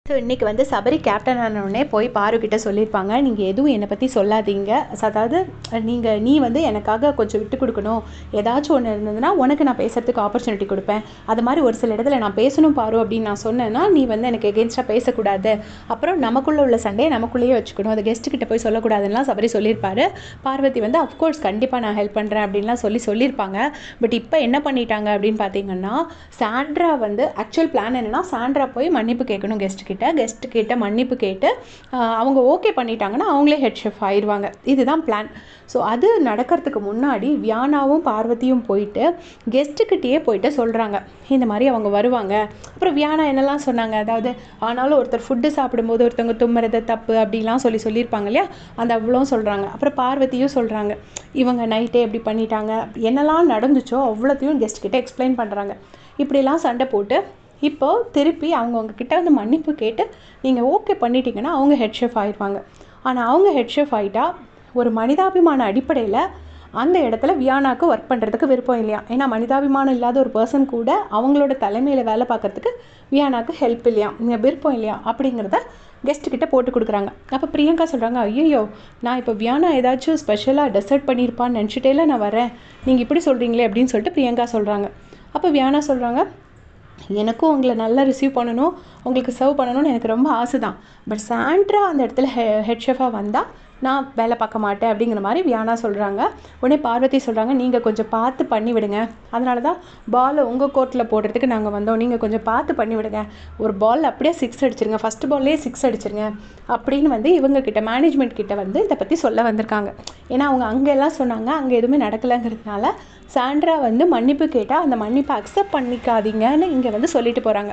So இன்றைக்கி வந்து Sabari captain ஆனவுடனே போய் பாருக்கிட்ட சொல்லியிருப்பாங்க, நீங்கள் எதுவும் என்னை பற்றி சொல்லாதீங்க. அதாவது நீ வந்து எனக்காக கொஞ்சம் விட்டு கொடுக்கணும், ஏதாச்சும் ஒன்று இருந்ததுன்னா உனக்கு நான் பேசுகிறதுக்கு ஆப்பர்ச்சுனிட்டி கொடுப்பேன். அது மாதிரி ஒரு சில இடத்துல நான் பேசணும் பாரு அப்படின்னு நான் சொன்னேன்னா நீ வந்து எனக்கு எகென்ஸ்டாக பேசக்கூடாது, அப்புறம் நமக்குள்ளே உள்ள சண்டையை நமக்குள்ளேயே வச்சுக்கணும், அது கெஸ்ட்டுக்கிட்ட போய் சொல்லக்கூடாதுன்னா சபரி சொல்லியிருப்பார். பார்வதி வந்து அஃப்கோர்ஸ் கண்டிப்பாக நான் ஹெல்ப் பண்ணுறேன் அப்படின்லாம் சொல்லியிருப்பாங்க. பட் இப்போ என்ன பண்ணிட்டாங்க அப்படின்னு பார்த்தீங்கன்னா, சாண்ட்ரா வந்து ஆக்சுவல் பிளான் என்னென்னா சாண்ட்ரா போய் மன்னிப்பு கேட்கணும் கெஸ்ட்டு கிட்ட மன்னிப்பு கேட்டு அவங்க ஓகே பண்ணிட்டாங்கன்னா அவங்களே ஹெட் ஷெஃப் ஆயிடுவாங்க. இதுதான் பிளான். ஸோ அது நடக்கிறதுக்கு முன்னாடி வியானாவும் பார்வதியும் போயிட்டு கெஸ்ட்டுக்கிட்டேயே போயிட்டு சொல்கிறாங்க, இந்த மாதிரி அவங்க வருவாங்க. அப்புறம் வியானா என்னெல்லாம் சொன்னாங்க, அதாவது ஆனாலும் ஒருத்தர் ஃபுட்டு சாப்பிடும்போது ஒருத்தவங்க தும்முறது தப்பு அப்படிலாம் சொல்லியிருப்பாங்க இல்லையா, அந்த அவ்வளோ சொல்கிறாங்க. அப்புறம் பார்வதியும் சொல்கிறாங்க, இவங்க நைட்டே எப்படி பண்ணிட்டாங்க, என்னெல்லாம் நடந்துச்சோ அவ்வளோத்தையும் கெஸ்ட்கிட்ட எக்ஸ்பிளைன் பண்ணுறாங்க. இப்படிலாம் சண்டை போட்டு இப்போது திருப்பி அவங்கக்கிட்ட வந்து மன்னிப்பு கேட்டு நீங்கள் ஓகே பண்ணிட்டீங்கன்னா அவங்க ஹெட் ஷெஃப் ஆகிடுவாங்க. ஆனால் அவங்க ஹெட் ஷெஃப் ஆகிட்டா ஒரு மனிதாபிமான அடிப்படையில் அந்த இடத்துல வியானாவுக்கு ஒர்க் பண்ணுறதுக்கு விருப்பம் இல்லையா. ஏன்னா மனிதாபிமானம் இல்லாத ஒரு பர்சன் கூட அவங்களோட தலைமையில் வேலை பார்க்குறதுக்கு வியானாவுக்கு ஹெல்ப் இல்லையா, விருப்பம் இல்லையா அப்படிங்கிறத கெஸ்ட்டுக்கிட்ட போட்டு கொடுக்குறாங்க. அப்போ பிரியங்கா சொல்கிறாங்க, ஐயோ நான் இப்போ வியானா ஏதாச்சும் ஸ்பெஷலாக டெசர்ட் பண்ணியிருப்பான்னு நினச்சிட்டேல நான் வரேன், நீங்கள் இப்படி சொல்கிறீங்களே அப்படின்னு சொல்லிட்டு பிரியங்கா சொல்கிறாங்க. அப்போ வியானா சொல்கிறாங்க, எனக்கும் உங்களை நல்லா ரிசீவ் பண்ணணும், உங்களுக்கு சர்வ் பண்ணணும்னு எனக்கு ரொம்ப ஆசை தான். பட் சாண்ட்ரா அந்த இடத்துல ஹெட் ஷெஃபாக வந்தால் நான் வேலை பார்க்க மாட்டேன் அப்படிங்கிற மாதிரி வியானா சொல்கிறாங்க. உடனே பார்வதி சொல்கிறாங்க, நீங்கள் கொஞ்சம் பார்த்து பண்ணி விடுங்க, அதனால தான் பாலை உங்கள் கோர்ட்டில் போடுறதுக்கு நாங்கள் வந்தோம், நீங்கள் கொஞ்சம் பார்த்து பண்ணி விடுங்க, ஒரு பால் அப்படியே 6 அடிச்சிருங்க, ஃபஸ்ட்டு பால்லே 6 அடிச்சிருங்க அப்படின்னு வந்து இவங்கக்கிட்ட மேனேஜ்மெண்ட் கிட்ட வந்து இதை பற்றி சொல்ல வந்திருக்காங்க. ஏன்னா அவங்க அங்கெல்லாம் சொன்னாங்க, அங்கே எதுவுமே நடக்கலைங்கிறதுனால சாண்ட்ரா வந்து மன்னிப்பு கேட்டால் அந்த மன்னிப்பை அக்செப்ட் பண்ணிக்காதீங்கன்னு இங்கே வந்து சொல்லிட்டு போகிறாங்க.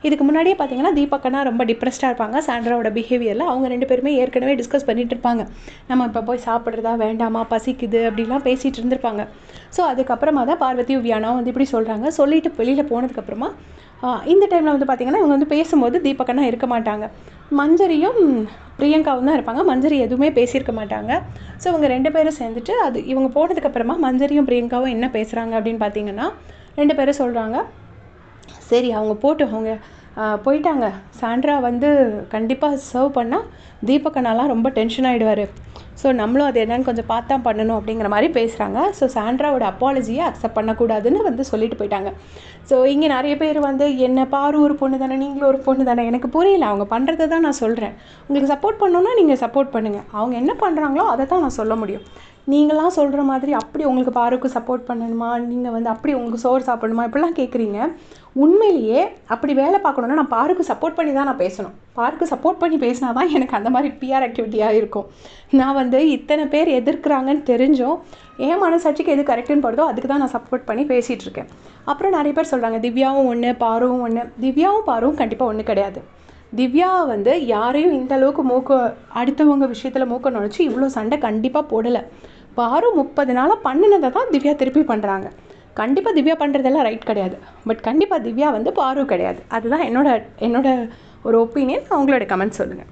இதுக்கு முன்னாடியே பார்த்தீங்கன்னா தீபக்கனா ரொம்ப டிப்ரெஸ்டாக இருப்பாங்க சாண்ட்ராவோட பிஹேவியரில். அவங்க 2 பேருமே ஏற்கனவே டிஸ்கஸ் பண்ணிகிட்டு இருப்பாங்க, நம்ம இப்போ போய் சாப்பிட்றதா வேண்டாமா, பசிக்குது அப்படிலாம் பேசிகிட்டு இருந்திருப்பாங்க. ஸோ அதுக்கப்புறமா தான் பார்வதியும் வியானாவும் வந்து இப்படி சொல்கிறாங்க. சொல்லிட்டு வெளியில் போனதுக்கப்புறமா இந்த டைமில் வந்து பார்த்திங்கன்னா இவங்க வந்து பேசும்போது தீபக்கனா இருக்க மாட்டாங்க, மஞ்சரியும் பிரியங்காவும் தான் இருப்பாங்க. மஞ்சரி எதுவுமே பேசியிருக்க மாட்டாங்க. ஸோ இவங்க 2 பேரும் சேர்ந்துட்டு இவங்க போனதுக்கப்புறமா மஞ்சரியும் பிரியங்காவும் என்ன பேசுகிறாங்க அப்படின்னு பார்த்தீங்கன்னா, 2 பேரும் சொல்கிறாங்க, சரி அவங்க அவங்க போயிட்டாங்க, சாண்ட்ரா வந்து கண்டிப்பாக சர்வ் பண்ணால் தீபக்கனாலாம் ரொம்ப டென்ஷன் ஆகிடுவார், ஸோ நம்மளும் அது என்னன்னு கொஞ்சம் பார்த்தா பண்ணணும் அப்படிங்கிற மாதிரி பேசுகிறாங்க. ஸோ சாண்ட்ராவோட அப்பாலஜியை அக்செப்ட் பண்ணக்கூடாதுன்னு வந்து சொல்லிட்டு போயிட்டாங்க. ஸோ இங்கே நிறைய பேர் வந்து என்ன பாரு ஒரு பொண்ணு தானே, நீங்களும் ஒரு பொண்ணு தானே, எனக்கு புரியல, அவங்க பண்ணுறதை தான் நான் சொல்கிறேன், உங்களுக்கு சப்போர்ட் பண்ணணுன்னா நீங்கள் சப்போர்ட் பண்ணுங்கள், அவங்க என்ன பண்ணுறாங்களோ அதை தான் நான் சொல்ல முடியும். நீங்களாம் சொல்கிற மாதிரி அப்படி உங்களுக்கு பாருக்கு சப்போர்ட் பண்ணணுமா, நீங்கள் வந்து அப்படி உங்களுக்கு சோறு சாப்பிடணுமா இப்படிலாம் கேட்குறீங்க. உண்மையிலேயே அப்படி வேலை பார்க்கணுன்னா நான் பாருக்கு சப்போர்ட் பண்ணி தான் நான் பேசணும், பாருக்கு சப்போர்ட் பண்ணி பேசினா தான் எனக்கு அந்த மாதிரி பிஆர் ஆக்டிவிட்டியாக இருக்கும். நான் வந்து இத்தனை பேர் எதிர்க்கிறாங்கன்னு தெரிஞ்சும் என் மனசாட்சிக்கு எது கரெக்டுன்னு படுதோ அதுக்கு தான் நான் சப்போர்ட் பண்ணி பேசிகிட்டு இருக்கேன். அப்புறம் நிறைய பேர் சொல்கிறாங்க திவ்யாவும் ஒன்று பாருவும் ஒன்று. திவ்யாவும் பாருவும் கண்டிப்பாக ஒன்று கிடையாது. திவ்யா வந்து யாரையும் இந்த அளவுக்கு அடுத்தவங்க விஷயத்தில் மூக்க நுழைச்சி இவ்வளோ சண்டை கண்டிப்பாக போடலை. பாரு 30 நாளாக பண்ணினதை தான் திவ்யா திருப்பி பண்ணுறாங்க. கண்டிப்பாக திவ்யா பண்ணுறதெல்லாம் ரைட் கிடையாது, பட் கண்டிப்பாக திவ்யா வந்து பாரு கிடையாது. அதுதான் என்னோட ஒரு ஒப்பீனியன். அவங்களோட கமெண்ட் சொல்லுங்கள்.